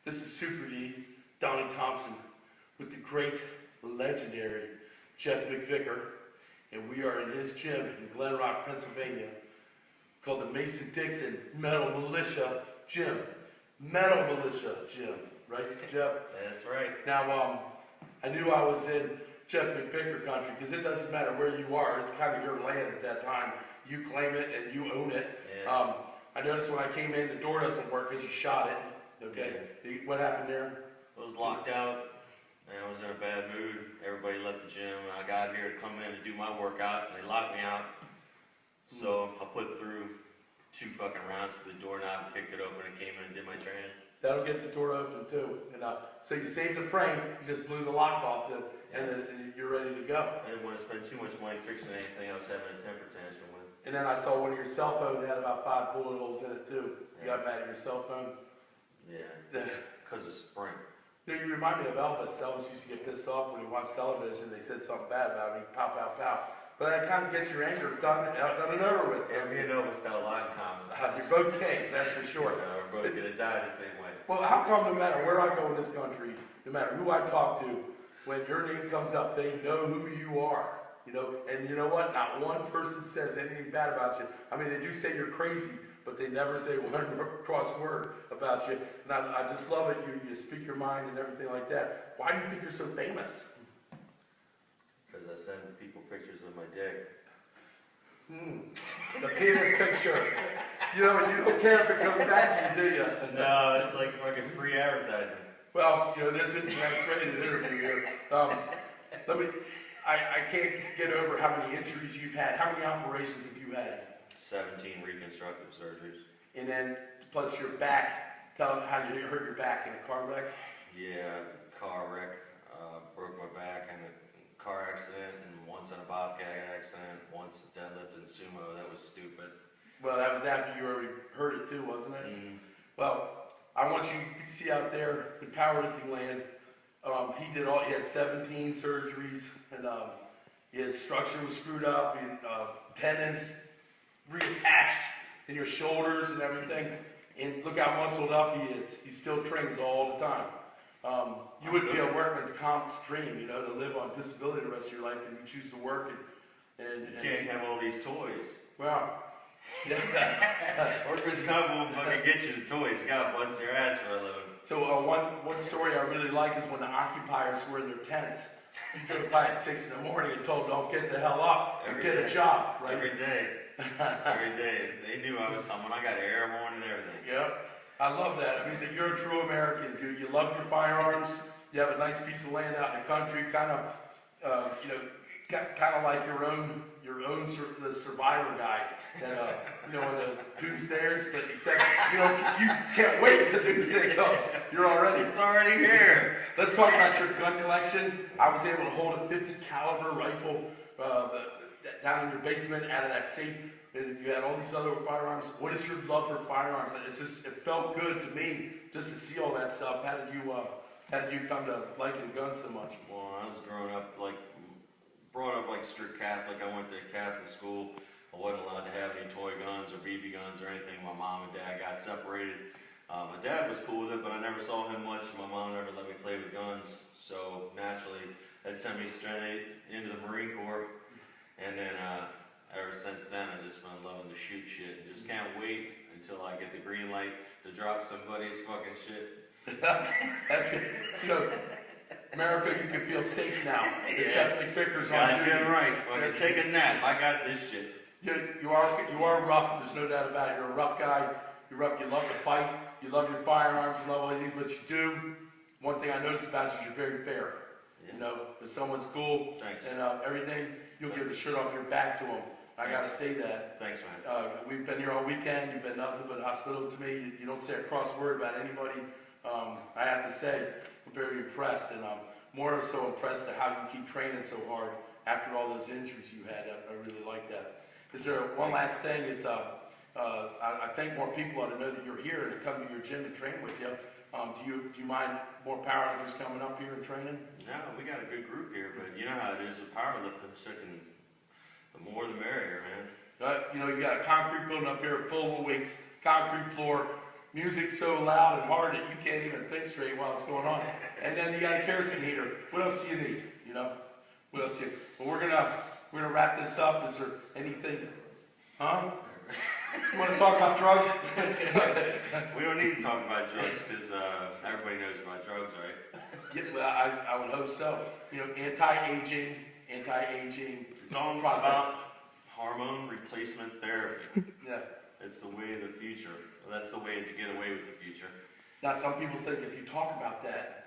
This is Super D, Donnie Thompson, with the great, legendary Jeff McVicar, and we are in his gym in Glen Rock, Pennsylvania, called the Mason-Dixon Metal Militia Gym. Metal Militia Gym, right, Jeff? That's right. Now, I knew I was in Jeff McVicar country, because it doesn't matter where you are, it's kind of your land at that time. You claim it and you own it. Yeah. I noticed when I came in, the door doesn't work because you shot it. Okay, what happened there? I was locked out, and I was in a bad mood. Everybody left the gym, and I got here to come in and do my workout, and they locked me out. So I put through 2 fucking rounds to the doorknob, kicked it open, and came in and did my training. That'll get the door open too. And so you saved the frame, you just blew the lock off, and then you're ready to go. I didn't want to spend too much money fixing anything I was having a temper tantrum with. And then I saw one of your cell phones had about 5 bullet holes in it too. You got mad at your cell phone? Yeah, because of Sprint. You know, you remind me of Elvis. Elvis used to get pissed off when he watched television. They said something bad about him. He'd pow, pow, pow. But that kind of gets your anger done and over with. Yeah, me and Elvis got a lot in common. You're both kings, that's for sure. We're both going to die the same way. Well, how come no matter where I go in this country, no matter who I talk to, when your name comes up, they know who you are? You know, and you know what? Not one person says anything bad about you. I mean, they do say you're crazy, but they never say one cross word about you. And I just love it. You speak your mind and everything like that. Why do you think you're so famous? Because I send people pictures of my dick. The penis picture. You know, you don't care if it comes back to you, do you? No, it's like fucking free advertising. Well, you know, this is an X-rated interview here. I can't get over how many injuries you've had. How many operations have you had? 17 reconstructive surgeries. And then, plus your back, tell them how you hurt your back in a car wreck. Yeah, car wreck, broke my back in a car accident, and once in a bobcat accident, once a deadlift in sumo. That was stupid. Well, that was after you already heard it too, wasn't it? Mm-hmm. Well, I want you to see out there in powerlifting land, he had 17 surgeries, and his structure was screwed up, tendons reattached in your shoulders and everything, and look how muscled up he is. He still trains all the time. You would be a workman's comp's dream, you know, to live on disability the rest of your life, and you choose to work and you can't have all these toys. Well, Workman's comp won't fucking get you the toys. You gotta bust your ass for a living. So one story I really like is when the occupiers were in their tents. You drove by at 6 in the morning and told them, don't get the hell up and get a job, right? Every day. Every day. They knew I was coming. I got air horn and everything. Yep. I love that. I mean, so you're a true American. You love your firearms. You have a nice piece of land out in the country, kind of like your own the survivor guy, that, in the doomsdayers, but except, you can't wait till doomsday comes. It's already here. Let's talk about your gun collection. I was able to hold a 50 caliber rifle down in your basement out of that safe, and you had all these other firearms. What is your love for firearms? It felt good to me just to see all that stuff. How did you come to liking guns so much? Well, I was brought up like strict Catholic. I went to Catholic school. I wasn't allowed to have any toy guns or BB guns or anything. My mom and dad got separated. My dad was cool with it, but I never saw him much. My mom never let me play with guns. So naturally, that sent me straight into the Marine Corps. And then ever since then, I've just been loving to shoot shit and just can't wait until I get the green light to drop somebody's fucking shit. That's good. America, you can feel safe now. The Jeff McVicar's on duty. Goddamn right. Fucking take a nap. I got this shit. You are rough. There's no doubt about it. You're a rough guy. You're rough. You love to fight. You love your firearms. You love everything. But you do. One thing I noticed about you is you're very fair. Yeah. If someone's cool and everything, you'll give the shirt off your back to them. I gotta say that. Thanks, man. We've been here all weekend. You've been nothing but hospitable to me. You don't say a cross word about anybody. I have to say, I'm very impressed, and I'm more so impressed at how you keep training so hard after all those injuries you had. I really like that. Is there one last thing? I think more people ought to know that you're here and to come to your gym to train with you. Do you mind more powerlifters coming up here and training? No, we got a good group here, but you know how it is with powerlifting. The more the merrier, man. You got a concrete building up here full of weights, concrete floor. music so loud and hard that you can't even think straight while it's going on. And then you got a kerosene heater. What else do you need? You know? What else do you need? Well, we're gonna wrap this up. Is there anything? Huh? You want to talk about drugs? We don't need to talk about drugs because everybody knows about drugs, right? Yeah, well, I would hope so. You know, anti-aging. It's all process. about hormone replacement therapy. Yeah. It's the way of the future. That's the way to get away with the future. Now, some people think if you talk about that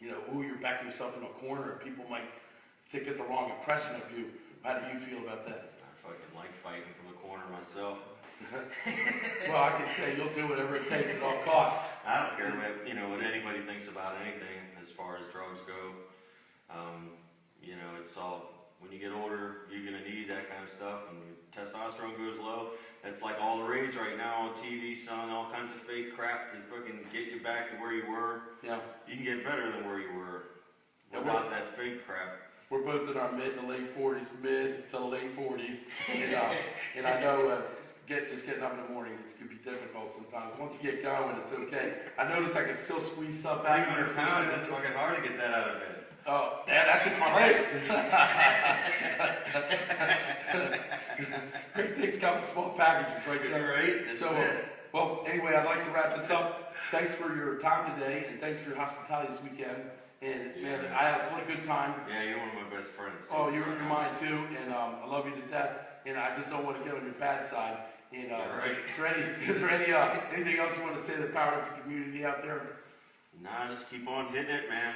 you know, ooh, you're backing yourself in a corner, and people might get the wrong impression of you. How do you feel about that? I fucking like fighting from the corner myself. Well, I can say you'll do whatever it takes at all costs. I don't care what anybody thinks about anything as far as drugs go. You know, it's all, when you get older, you're gonna need that kind of stuff, and testosterone goes low. It's like all the rage right now on TV, selling all kinds of fake crap to fucking get you back to where you were. Yeah. You can get better than where you were without that fake crap. We're both in our mid to late 40s, and I know just getting up in the morning is could be difficult sometimes. Once you get going, it's okay. I notice I can still squeeze stuff back. 300 pounds, it's fucking hard to get that out of bed. Oh, yeah, that's just my legs. Great things come in small packages, right, Joe? Right, that's so, it. Well, anyway, I'd like to wrap this up. Thanks for your time today, and thanks for your hospitality this weekend. And man, I had a really good time. Yeah, you're one of my best friends. Oh, you're mine too, and I love you to death. And I just don't want to get on your bad side. And right. is there anything else you want to say to the powerlifting community out there? Nah, just keep on hitting it, man.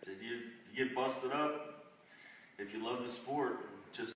You get busted up. If you love the sport,